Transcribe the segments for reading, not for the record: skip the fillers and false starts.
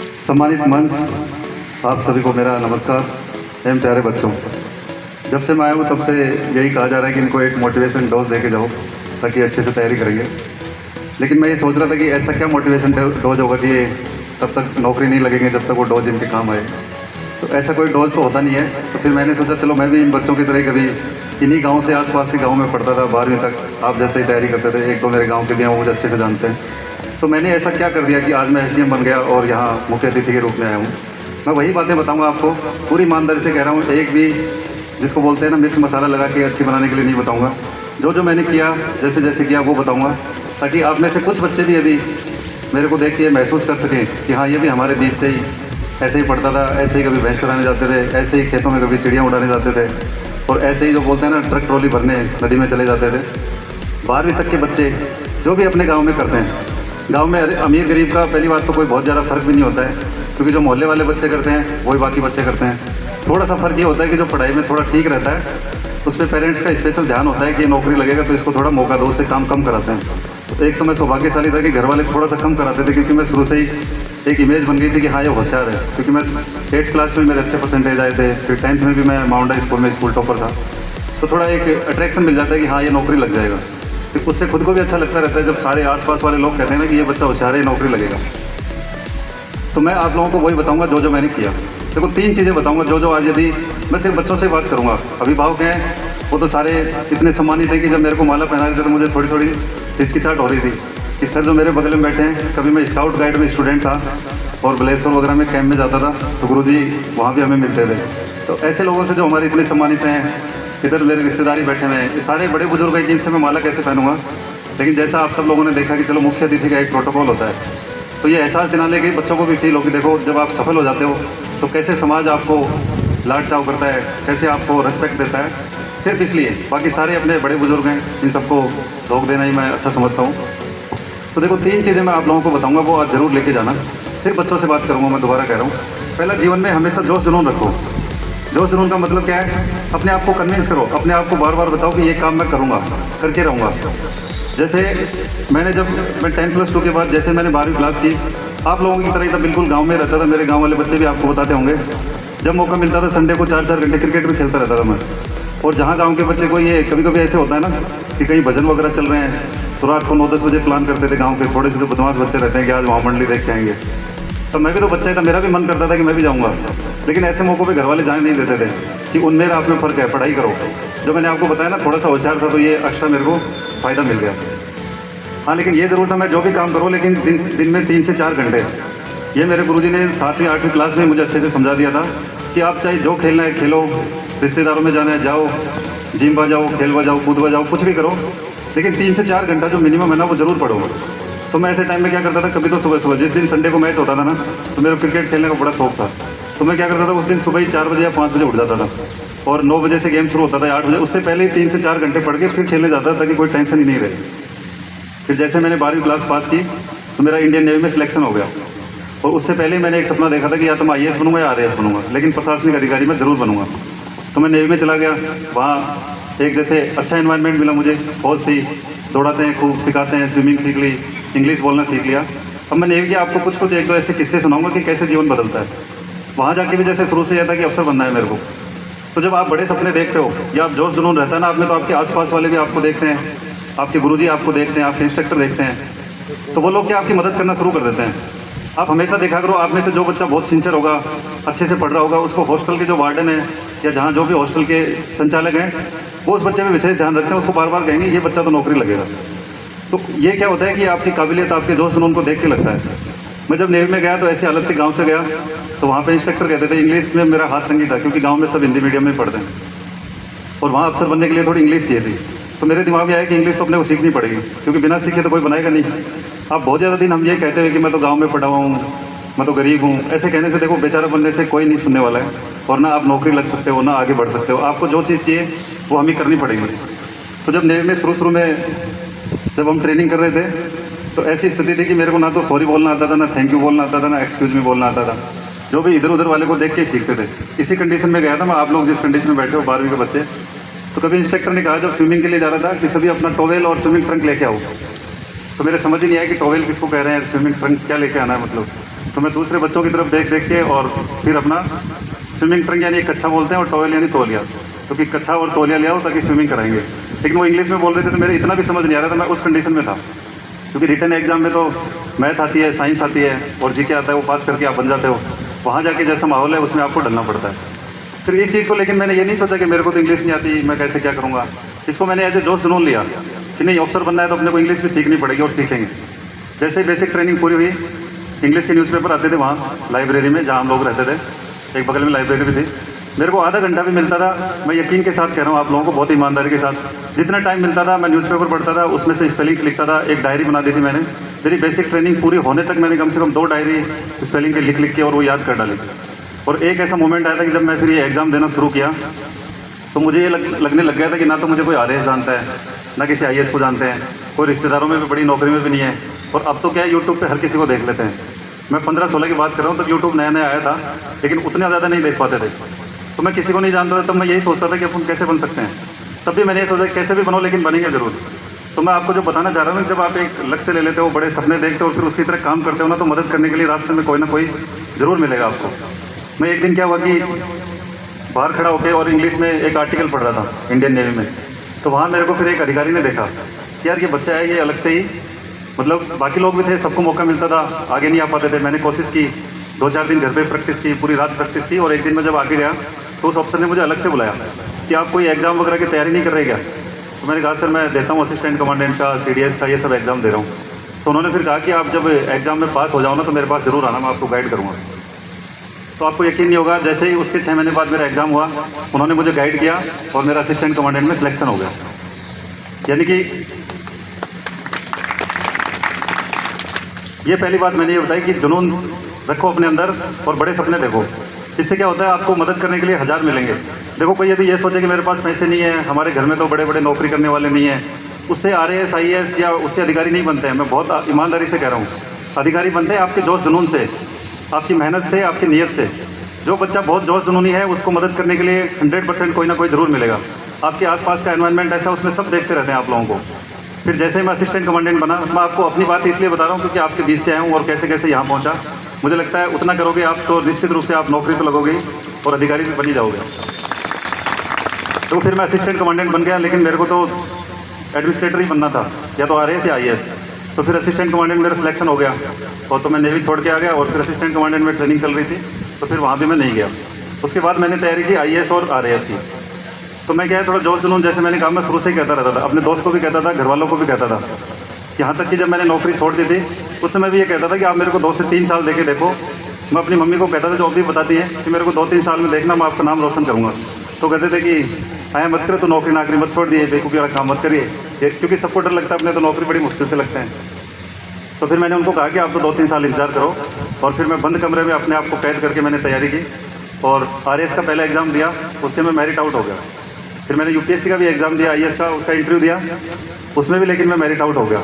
सम्मानित मंच, आप सभी को मेरा नमस्कार। एवं प्यारे बच्चों, जब से मैं आया हूँ तब से यही कहा जा रहा है कि इनको एक मोटिवेशन डोज दे के जाओ ताकि अच्छे से तैयारी करेंगे। लेकिन मैं ये सोच रहा था कि ऐसा क्या मोटिवेशन डोज होगा कि ये तब तक नौकरी नहीं लगेंगे जब तक वो डोज इनके काम आए। तो ऐसा कोई डोज तो होता नहीं है। तो फिर मैंने सोचा चलो मैं भी इन बच्चों की तरह कभी इन्हीं गाँव से आसपास के गाँव में पढ़ता था 12वीं तक। आप जैसे ही तैयारी करते थे, एक दो मेरे गाँव के भी हैं, वो मुझे अच्छे से जानते हैं। तो मैंने ऐसा क्या कर दिया कि आज मैं एसडीएम बन गया और यहाँ मुख्य अतिथि के रूप में आया हूँ। मैं वही बातें बताऊँगा आपको, पूरी ईमानदारी से कह रहा हूँ। एक भी जिसको बोलते हैं ना मिर्च मसाला लगा के अच्छी बनाने के लिए नहीं बताऊँगा। जो जो मैंने किया, जैसे जैसे किया वो बताऊँगा, ताकि आप में से कुछ बच्चे भी यदि मेरे को देख के महसूस कर सकें कि हाँ ये भी हमारे बीच से ही ऐसे ही पढ़ता था, ऐसे ही कभी भैंस चराने जाते थे, ऐसे ही खेतों में कभी चिड़ियाँ उड़ाने जाते थे, और ऐसे ही जो बोलते हैं ना ट्रक ट्रॉली भरने नदी में चले जाते थे। 12वीं तक के बच्चे जो भी अपने गाँव में करते हैं, गांव में अमीर गरीब का पहली बात तो कोई बहुत ज़्यादा फ़र्क भी नहीं होता है, क्योंकि जो मोहल्ले वाले बच्चे करते हैं वही बाकी बच्चे करते हैं। थोड़ा सा फ़र्क ये होता है कि जो पढ़ाई में थोड़ा ठीक रहता है उस पर पेरेंट्स का स्पेशल ध्यान होता है कि नौकरी लगेगा तो इसको थोड़ा मौका दो, उससे काम कम कराते हैं। तो एक तो मैं सौभाग्यशाली था कि घर वाले थोड़ा सा कम कराते थे, क्योंकि मैं शुरू से ही एक इमेज बन गई थी कि हाँ ये होशियार है। क्योंकि मैं 8th क्लास में मेरे अच्छे परसेंटेज आए थे, फिर 10th में भी मैं माउंटा स्कूल में स्कूल टॉपर था। तो थोड़ा एक अट्रैक्शन मिल जाता है कि हाँ ये नौकरी लग जाएगा। तो उससे खुद को भी अच्छा लगता रहता है जब सारे आसपास वाले लोग कहते हैं ना कि ये बच्चा होशियार है, नौकरी लगेगा। तो मैं आप लोगों को वही बताऊंगा जो जो मैंने किया। देखो 3 चीज़ें बताऊंगा जो जो आज यदि मैं सिर्फ बच्चों से बात करूंगा। अभिभावक हैं वो तो सारे इतने सम्मानित थे कि जब मेरे को माला पहना रहे थे तो मुझे थोड़ी थोड़ी हिचकिचाहट हो रही थी। इस तरह जो मेरे बगल में बैठे हैं, कभी मैं स्काउट गाइड में स्टूडेंट था और बलेश्वर वगैरह में कैंप में जाता था, तो गुरुजी वहाँ भी हमें मिलते थे। तो ऐसे लोगों से जो हमारे इतने सम्मानित हैं, इधर मेरे रिश्तेदारी बैठे हुए हैं, ये सारे बड़े बुजुर्ग हैं जिनसे मैं माला कैसे पहनूंगा। लेकिन जैसा आप सब लोगों ने देखा कि चलो मुख्य अतिथि का एक प्रोटोकॉल होता है, तो ये एहसास दिलाने के बच्चों को भी फील हो कि देखो जब आप सफल हो जाते हो तो कैसे समाज आपको लाड चाव करता है, कैसे आपको रिस्पेक्ट देता है। सिर्फ इसलिए, बाकी सारे अपने बड़े बुजुर्ग हैं, इन सबको रोक देना ही मैं अच्छा समझता हूँ। तो देखो 3 चीज़ें मैं आप लोगों को बताऊँगा, वो आज ज़रूर लेके जाना। सिर्फ बच्चों से बात करूँगा, मैं दोबारा कह रहा हूँ। पहला, जीवन में हमेशा जोश जुनून रखो। जोश जुनून का मतलब क्या है? अपने आप को कन्विंस करो, अपने आप को बार बार बताओ कि ये काम मैं करूँगा, करके रहूँगा। जैसे मैं 10+2 के बाद जैसे मैंने 12वीं क्लास की, आप लोगों की तरह ही था, बिल्कुल गांव में रहता था। मेरे गांव वाले बच्चे भी आपको बताते होंगे, जब मौका मिलता था संडे को 4-4 घंटे क्रिकेट भी खेलता रहता था मैं। और जहाँ गाँव के बच्चे को ये कभी कभी ऐसे होता है ना कि कहीं भजन वगैरह चल रहे हैं, तो रात को 9-10 बजे प्लान करते थे गाँव के थोड़े से जो बदमाश बच्चे रहते हैं कि आज वहाँ मंडली देख के आएंगे। तो मैं भी तो बच्चा ही था, मेरा भी मन करता था कि मैं भी जाऊँगा। लेकिन ऐसे मौक़ों पे घर वाले जाने नहीं देते थे कि उनमें आप में फ़र्क है, पढ़ाई करो। जो मैंने आपको बताया ना थोड़ा सा होशियार था, तो ये एक्स्ट्रा मेरे को फ़ायदा मिल गया। हाँ, लेकिन ये ज़रूर था मैं जो भी काम करूँ, लेकिन दिन में 3 से 4 घंटे, ये मेरे गुरुजी ने 7वीं 8वीं क्लास में मुझे अच्छे से समझा दिया था कि आप चाहे जो खेलना है खेलो, रिश्तेदारों में जाना है जाओ, जिम बजाओ, खेल बजाओ, कूद बजाओ, कुछ भी करो, लेकिन 3 से 4 घंटा जो मिनिमम है ना वो ज़रूर पढ़ो। तो मैं ऐसे टाइम में क्या करता था, कभी तो सुबह सुबह, जिस दिन संडे को मैच होता था ना, तो मेरा क्रिकेट खेलने का बड़ा शौक था। तो मैं क्या करता था, उस दिन सुबह ही 4 बजे या 5 बजे उठ जाता था, और 9 बजे से गेम शुरू होता था, 8 बजे उससे पहले ही 3 से 4 घंटे पढ़ के फिर खेलने जाता था, ताकि कोई टेंशन ही नहीं रहे। फिर जैसे मैंने 12वीं क्लास पास की तो मेरा इंडियन नेवी में सिलेक्शन हो गया, और उससे पहले मैंने एक सपना देखा था कि या तो मैं IAS बनूंगा या RAS बनूंगा, लेकिन प्रशासनिक अधिकारी मैं ज़रूर बनूंगा। तो मैं नेवी में चला गया। वहाँ एक जैसे अच्छा एनवायरनमेंट मिला मुझे, फौज थी, दौड़ाते हैं खूब, सिखाते हैं, स्विमिंग सीख ली, इंग्लिश बोलना सीख लिया। अब मैं नेवी के आपको कुछ एक दो ऐसे किस्से सुनाऊंगा कि कैसे जीवन बदलता है। वहाँ जाके भी जैसे शुरू से यह था कि अफसर बनना है मेरे को। तो जब आप बड़े सपने देखते हो या आप जोश जुनून रहता है ना आप में, तो आपके आसपास वाले भी आपको देखते हैं, आपके गुरुजी आपको देखते हैं, आपके इंस्ट्रक्टर देखते हैं, तो वो लोग क्या आपकी मदद करना शुरू कर देते हैं। आप हमेशा देखा करो, आप में से जो बच्चा बहुत सिंसियर होगा, अच्छे से पढ़ रहा होगा, उसको हॉस्टल के जो वार्डन है या जहाँ जो भी हॉस्टल के संचालक हैं, वो उस बच्चे में विशेष ध्यान रखते हैं, उसको बार बार कहेंगे ये बच्चा तो नौकरी लगेगा। तो ये क्या होता है कि आपकी काबिलियत, आपके जोश जुनून को देख के लगता है। मैं जब नेवी में गया तो ऐसी हालत थी, गाँव से गया तो वहाँ पे इंस्ट्रक्टर कहते थे, इंग्लिश में मेरा हाथ तंगी था क्योंकि गाँव में सब हिंदी मीडियम में पढ़ते हैं, और वहाँ अफसर बनने के लिए थोड़ी इंग्लिश चाहिए थी। तो मेरे दिमाग में आया कि इंग्लिश तो अपने को सीखनी पड़ेगी, क्योंकि बिना सीखे तो कोई बनाएगा नहीं। आप बहुत ज़्यादा दिन हम ये कहते हुए कि मैं तो गाँव में पढ़ा हुआ हूँ, मैं तो गरीब हूँ, ऐसे कहने से देखो बेचारा बनने से कोई नहीं सुनने वाला है, और ना आप नौकरी लग सकते हो ना आगे बढ़ सकते हो। आपको जो चीज़ चाहिए वो हमें करनी पड़ेगी। तो जब नेवी में शुरू में जब हम ट्रेनिंग कर रहे थे, तो ऐसी स्थिति थी कि मेरे को ना तो सॉरी बोलना आता था, ना थैंक यू बोलना आता था, ना एक्सक्यूज मी बोलना आता था। जो भी इधर उधर वाले को देख के सीखते थे। इसी कंडीशन में गया था मैं, आप लोग जिस कंडीशन में बैठे हो 12वीं के बच्चे। तो कभी इंस्ट्रक्टर ने कहा जब स्विमिंग के लिए जा रहा था कि सभी अपना टॉवेल और स्विमिंग ट्रंक लेके आओ। तो मेरे समझ ही नहीं आया कि टॉवेल किसको कह रहे हैं, स्विमिंग ट्रंक क्या लेके आना है मतलब। तो मैं दूसरे बच्चों की तरफ देख देख के और फिर अपना स्विमिंग ट्रंक यानी कच्छा बोलते हैं और टॉवेल यानी तौलिया, क्योंकि कच्छा और तौलिया ले आओ ताकि स्विमिंग कराएंगे। लेकिन वो इंग्लिश में बोल रहे थे तो मेरे इतना भी समझ नहीं आ रहा था, मैं उस कंडीशन में था। क्योंकि रिटर्न एग्जाम में तो मैथ आती है, साइंस आती है और जीके आता है, वो पास करके आप बन जाते हो। वहाँ जाके जैसा माहौल है उसमें आपको डलना पड़ता है। फिर इस चीज़ को लेकिन मैंने ये नहीं सोचा कि मेरे को तो इंग्लिश नहीं आती, मैं कैसे क्या करूँगा। इसको मैंने एज ए जोश जुनून लिया कि नहीं, ऑफिसर बनना है तो अपने को इंग्लिश भी सीखनी पड़ेगी और सीखेंगे। जैसे ही बेसिक ट्रेनिंग पूरी हुई, इंग्लिश के न्यूज़पेपर आते थे वहाँ लाइब्रेरी में जहाँ हम लोग रहते थे, एक बगल में लाइब्रेरी भी थी। मेरे को आधा घंटा भी मिलता था, मैं यकीन के साथ कह रहा हूँ आप लोगों को, बहुत ईमानदारी के साथ, जितना टाइम मिलता था मैं न्यूज़पेपर पढ़ता था, उसमें से स्पेलिंग्स लिखता था। एक डायरी बना दी थी मैंने। मेरी बेसिक ट्रेनिंग पूरी होने तक मैंने कम से कम 2 डायरी स्पेलिंग के लिख के और वो याद कर डाली। और एक ऐसा मोमेंट आया था कि जब मैं फिर ये एग्ज़ाम देना शुरू किया तो मुझे ये लगने लग गया था कि ना तो मुझे कोई आरएएस जानता है, ना किसी आईएएस को जानते हैं, कोई रिश्तेदारों में भी बड़ी नौकरी में भी नहीं है। और अब तो क्या है, यूट्यूब पे हर किसी को देख लेते हैं। मैं 15-16 की बात कर रहा हूँ, तब यूट्यूब नया नया आया था, लेकिन उतना ज़्यादा नहीं देख पाते थे। तो मैं किसी को नहीं जानता था, तब मैं यही सोचता था कि अपन कैसे बन सकते हैं। तब भी मैंने ये सोचा कैसे भी बनो लेकिन बनेंगे ज़रूर। तो मैं आपको जो बताना चाह रहा हूँ, जब आप एक लक्ष्य ले लेते हो, बड़े सपने देखते हो और फिर उसकी तरह काम करते हो ना, तो मदद करने के लिए रास्ते में कोई ना कोई ज़रूर मिलेगा आपको। मैं एक दिन क्या हुआ कि बाहर खड़ा होकर और इंग्लिश में एक आर्टिकल पढ़ रहा था इंडियन नेवी में। तो वहाँ मेरे को फिर एक अधिकारी ने देखा कि यार ये बच्चा है, ये अलग से ही, मतलब बाकी लोग भी थे, सबको मौका मिलता था, आगे नहीं आ पाते थे। मैंने कोशिश की, 2-4 दिन घर पे प्रैक्टिस की, पूरी रात प्रैक्टिस की, और एक दिन मैं जब आगे गया तो उस अफसर ने मुझे अलग से बुलाया कि आप कोई एग्ज़ाम वगैरह की तैयारी नहीं कर रहे क्या। तो मैंने कहा सर मैं देता हूँ असिस्टेंट कमांडेंट का, सीडीएस का, ये सब एग्ज़ाम दे रहा हूँ। तो उन्होंने फिर कहा कि आप जब एग्ज़ाम में पास हो जाओ ना तो मेरे पास ज़रूर आना, मैं आपको गाइड करूँगा। तो आपको यकीन नहीं होगा, जैसे ही उसके 6 महीने बाद मेरा एग्ज़ाम हुआ, उन्होंने मुझे गाइड किया और मेरा असिस्टेंट कमांडेंट में सिलेक्शन हो गया। यानी कि ये पहली बात मैंने ये बताई कि जुनून रखो अपने अंदर और बड़े सपने देखो। इससे क्या होता है, आपको मदद करने के लिए 1000 मिलेंगे। देखो कोई यदि ये सोचे कि मेरे पास पैसे नहीं है, हमारे घर में तो बड़े बड़े नौकरी करने वाले नहीं हैं, उससे आरएएस आईएएस या उससे अधिकारी नहीं बनते हैं। मैं बहुत ईमानदारी से कह रहा हूँ, अधिकारी बनते हैं आपके जोश जुनून से, आपकी मेहनत से, आपकी नीयत से। जो बच्चा बहुत जोश जुनूनी है उसको मदद करने के लिए 100% कोई ना कोई ज़रूर मिलेगा। आपके आसपास का एनवायरनमेंट ऐसा, उसमें सब देखते रहते हैं आप लोगों को। फिर जैसे ही मैं असिस्टेंट कमांडेंट बना, मैं आपको अपनी बात इसलिए बता रहा हूँ क्योंकि आपके बीच से आया हूँ और कैसे कैसे यहाँ पहुँचा। मुझे लगता है उतना करोगे आप तो निश्चित रूप से आप नौकरी तो लगोगे और अधिकारी भी बनी जाओगे। तो फिर मैं असिस्टेंट कमांडेंट बन गया, लेकिन मेरे को तो एडमिनिस्ट्रेटर ही बनना था, या तो आरएएस या आईएएस। तो फिर असिस्टेंट कमांडेंट मेरा सिलेक्शन हो गया और तो मैं नेवी छोड़ के आ गया, और फिर असिस्टेंट कमांडेंट में ट्रेनिंग चल रही थी तो फिर वहाँ भी मैं नहीं गया। उसके बाद मैंने तैयारी की आईएएस और आरएएस की। तो मैं क्या है, थोड़ा जोश जुनून, जैसे मैंने कहा, मैं शुरू से ही कहता रहता था, अपने दोस्त को भी कहता था, घर वालों को भी कहता था। यहाँ तक कि जब मैंने नौकरी छोड़ दी थी उस समय भी ये कहता था कि आप मेरे को 2 से 3 साल देके देखो। मैं अपनी मम्मी को कहता था, जो अभी बताती है, कि मेरे को 2-3 साल में देखना, मैं आपका नाम रोशन करूँगा। तो कहते थे कि आया मत करो, तो नौकरी नाकरी मत छोड़ दिए, बेवकूफ़ी वाला काम मत करिए, क्योंकि सबको डर लगता है अपने, तो नौकरी बड़ी मुश्किल से लगते हैं। तो फिर मैंने उनको कहा कि आप तो 2-3 साल इंतजार करो, और फिर मैं बंद कमरे में अपने आप को कैद करके मैंने तैयारी की और आरएएस का पहला एग्ज़ाम दिया, उससे मैं मेरिट आउट हो गया। फिर मैंने यूपीएससी का भी एग्ज़ाम दिया, आईएएस का, उसका इंटरव्यू दिया, उसमें भी लेकिन मैं मेरिट आउट हो गया।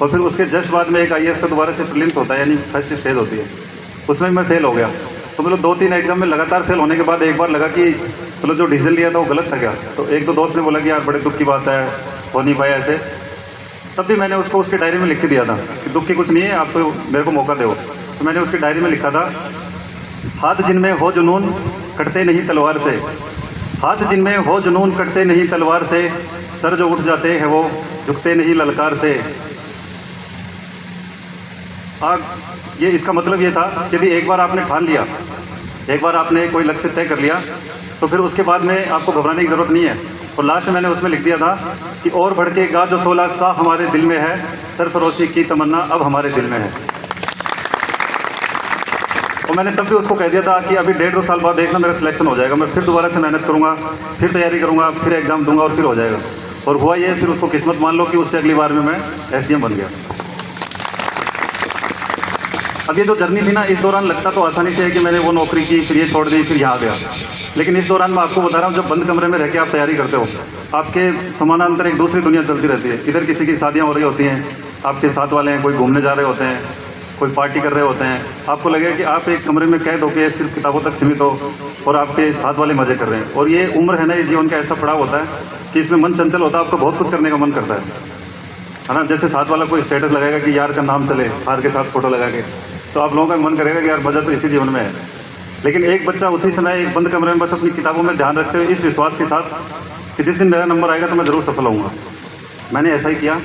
और फिर उसके जस्ट बाद में एक आईएएस का दोबारा से प्रीलिम्स होता है, यानी फर्स्ट स्टेज होती है, उसमें मैं फेल हो गया। तो मतलब 2-3 एग्ज़ाम में लगातार फेल होने के बाद एक बार लगा कि चलो जो डिसीजन लिया था वो गलत था क्या। तो 1-2 दोस्त ने बोला कि यार बड़े दुख की बात है, हो नहीं पाया ऐसे। तब भी मैंने उसको उसकी डायरी में लिख के दिया था कि दुख की कुछ नहीं है, आप तो मेरे को मौका दो। तो मैंने उसकी डायरी में लिखा था, हाथ जिनमें हो जुनून कटते नहीं तलवार से, हाथ जिनमें हो जुनून कटते नहीं तलवार से, सर जो उठ जाते हैं वो झुकते नहीं ललकार से। ये इसका मतलब ये था कि यदि एक बार आपने ठान लिया, एक बार आपने कोई लक्ष्य तय कर लिया, तो फिर उसके बाद में आपको घबराने की ज़रूरत नहीं है। और लास्ट में मैंने उसमें लिख दिया था कि और भड़केगा जो 16 सा हमारे दिल में है, सरफरोशी की तमन्ना अब हमारे दिल में है। और मैंने तब भी उसको कह दिया था कि अभी 1.5-2 साल बाद देखना मेरा सिलेक्शन हो जाएगा, मैं फिर दोबारा से मेहनत करूँगा, फिर तैयारी करूँगा, फिर एग्ज़ाम दूंगा और फिर हो जाएगा। और हुआ ये, फिर उसको किस्मत मान लो कि उससे अगली बार में मैं एसडीएम बन गया। अब ये जो जर्नी थी ना, इस दौरान लगता तो आसानी से है कि मैंने वो नौकरी की, फिर ये छोड़ दी, फिर यहाँ आ गया। लेकिन इस दौरान मैं आपको बता रहा हूँ, जब बंद कमरे में रह के आप तैयारी करते हो, आपके समानांतर एक दूसरी दुनिया चलती रहती है। इधर किसी की शादियाँ हो रही होती हैं, आपके साथ वाले हैं, कोई घूमने जा रहे होते हैं, कोई पार्टी कर रहे होते हैं। आपको लगेगा कि आप एक कमरे में कैद होकर सिर्फ किताबों तक सीमित हो और आपके साथ वाले मज़े कर रहे हैं। और ये उम्र है ना, ये जीवन का ऐसा पड़ाव होता है कि इसमें मन चंचल होता है, आपको बहुत कुछ करने का मन करता है। है ना। जैसे साथ वाला कोई स्टेटस लगाएगा कि यार का नाम चले हार के साथ फोटो लगा के, तो आप लोगों का मन करेगा कि यार मज़ा तो इसी जीवन में है। लेकिन एक बच्चा उसी समय एक बंद कमरे में बस अपनी किताबों में ध्यान रखते हुए इस विश्वास के साथ कि जिस दिन मेरा नंबर आएगा तो मैं ज़रूर सफल होऊंगा। मैंने ऐसा ही किया।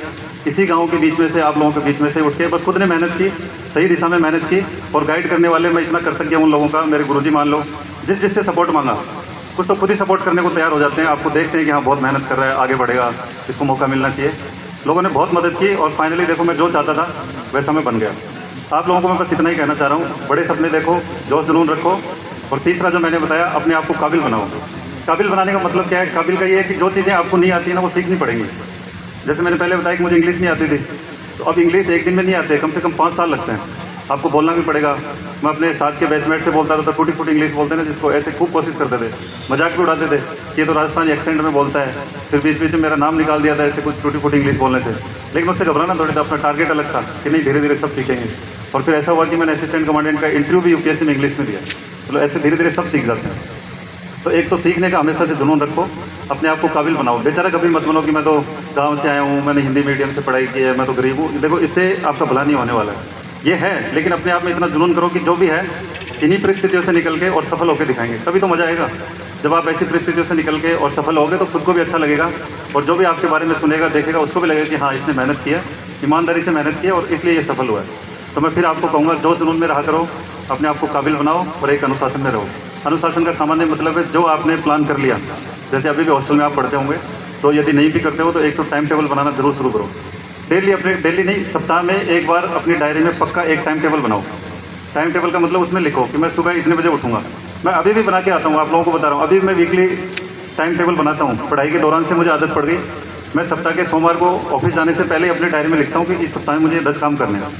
इसी गांव के बीच में से, आप लोगों के बीच में से उठ के बस खुद ने मेहनत की, सही दिशा में मेहनत की, और गाइड करने वाले मैं इतना कर सक गया उन लोगों का, मेरे गुरुजी मान लो, जिससे सपोर्ट मांगा कुछ तो खुद ही सपोर्ट करने को तैयार हो जाते हैं। आपको देखते हैं कि हाँ बहुत मेहनत कर रहा है, आगे बढ़ेगा, इसको मौका मिलना चाहिए। लोगों ने बहुत मदद की और फाइनली देखो मैं जो चाहता था वैसा मैं बन गया। आप लोगों को मैं बस इतना ही कहना चाह रहा हूँ, बड़े सपने देखो, जोश जुनून रखो, और तीसरा जो मैंने बताया, अपने आप को काबिल बनाओ। काबिल बनाने का मतलब क्या है? काबिल का ये है कि जो चीज़ें आपको नहीं आती ना वो सीखनी पड़ेंगी। जैसे मैंने पहले बताया कि मुझे इंग्लिश नहीं आती थी, तो अब इंग्लिश एक दिन में नहीं आते, कम से कम 5 साल लगते हैं। आपको बोलना भी पड़ेगा। मैं अपने साथ के बैचमेट से बोलता था तो टूटी फूटी इंग्लिश बोलते ना, जिसको ऐसे खूब कोशिश करते थे, मजाक भी उड़ाते थे कि ये तो राजस्थानी एक्सेंट में बोलता है। फिर बीच बीच में मेरा नाम निकाल दिया था ऐसे कुछ टूटी फूटी इंग्लिश बोलने से। लेकिन उससे घबराना थोड़ी था, अपना टारगेट अलग था कि नहीं धीरे धीरे सब सीखेंगे। और फिर ऐसा हुआ कि मैंने असिस्टेंट कमांडेंट का इंटरव्यू भी यूपीएससी में इंग्लिश में दिया। तो ऐसे धीरे धीरे सब सीख जाते हैं। तो एक तो सीखने का हमेशा से जुनून रखो, अपने आप को काबिल बनाओ। बेचारा कभी मत बनो कि मैं तो गांव से आया हूँ, मैंने हिंदी मीडियम से पढ़ाई की है, मैं तो गरीब हूँ। देखो इससे आपका भला नहीं होने वाला है। ये है, लेकिन अपने आप में इतना जुनून करो कि जो भी है इन्हीं परिस्थितियों से निकल के और सफल होकर दिखाएंगे, तभी तो मजा आएगा। जब आप ऐसी परिस्थितियों से निकल के और सफल होगे तो खुद को भी अच्छा लगेगा, और जो भी आपके बारे में सुनेगा देखेगा उसको भी लगेगा कि हाँ इसने मेहनत की है, ईमानदारी से मेहनत की है और इसलिए ये सफल हुआ है। तो मैं फिर आपको कहूँगा, जो जुनून में रहा करो, अपने आप को काबिल बनाओ और एक अनुशासन में रहो। अनुशासन का सामान्य मतलब है जो आपने प्लान कर लिया। जैसे अभी भी हॉस्टल में आप पढ़ते होंगे, तो यदि नहीं भी करते हो तो एक तो टाइम टेबल बनाना जरूर शुरू करो। डेली नहीं, सप्ताह में एक बार अपनी डायरी में पक्का एक टाइम टेबल बनाओ। टाइम टेबल का मतलब उसमें लिखो कि मैं सुबह इतने बजे उठूंगा। मैं अभी भी बना के आता हूँ, आप लोगों को बता रहा हूँ। अभी मैं वीकली टाइम टेबल बनाता हूँ। पढ़ाई के दौरान से मुझे आदत पड़ गई। मैं सप्ताह के सोमवार को ऑफिस जाने से पहले अपने डायरी में लिखता हूँ कि इस सप्ताह में मुझे 10 काम करने हैं।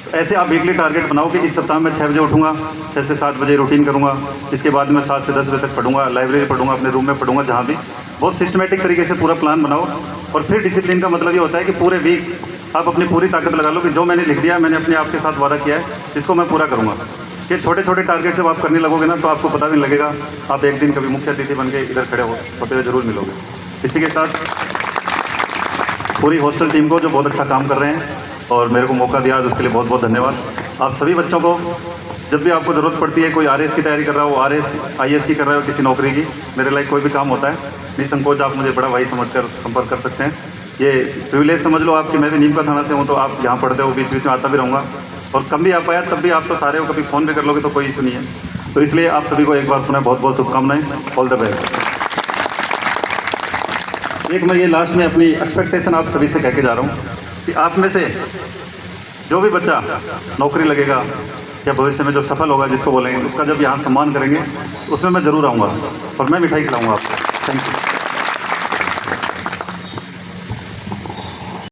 तो ऐसे आप वीकली टारगेट बनाओ कि इस सप्ताह में 6 बजे उठूंगा, 6 से 7 बजे रूटीन करूँगा। इसके बाद मैं 7 से 10 बजे तक पढ़ूंगा, लाइब्रेरी पढ़ूंगा, अपने रूम में पढ़ूंगा, जहाँ भी। बहुत सिस्टमेटिक तरीके से पूरा प्लान बनाओ। और फिर डिसिप्लिन का मतलब ये होता है कि पूरे वीक आप अपनी पूरी ताकत लगा लो कि जो मैंने लिख दिया, मैंने अपने आप के साथ वादा किया है, इसको मैं पूरा करूँगा। ये छोटे छोटे टारगेट जब आप करने लगोगे ना, तो आपको पता भी नहीं लगेगा, आप एक दिन कभी मुख्य अतिथि बन के इधर खड़े होते हुए जरूर मिलोगे। इसी के साथ पूरी हॉस्टल टीम को जो बहुत अच्छा काम कर रहे हैं और मेरे को मौका दिया, उसके लिए बहुत बहुत धन्यवाद। आप सभी बच्चों को जब भी आपको ज़रूरत पड़ती है, कोई आरएस की तैयारी कर रहा हो, आरएस आईएएस की कर रहा हो, किसी नौकरी की, मेरे लायक कोई भी काम होता है, निसंकोच आप मुझे बड़ा भाई समझकर संपर्क कर सकते हैं। ये प्रिविलेज समझ लो आपकी, मैं भी नीम का थाना से हूँ, तो आप यहाँ पढ़ते हो, बीच बीच में आता भी रहूँगा, और कम भी आ पाया तब भी आप तो सारे हो, कभी फ़ोन भी कर लोगे तो कोई इशू नहीं है। तो इसलिए आप सभी को एक बार पुनः बहुत बहुत शुभकामनाएं। All the best. एक मैं ये लास्ट में अपनी एक्सपेक्टेशन आप सभी से कह के जा रहा हूँ कि आप में से जो भी बच्चा नौकरी लगेगा या भविष्य में जो सफल होगा, जिसको बोलेंगे, उसका जब यहाँ सम्मान करेंगे उसमें मैं ज़रूर आऊँगा और मैं मिठाई खिलाऊँगा आपको। Thank you.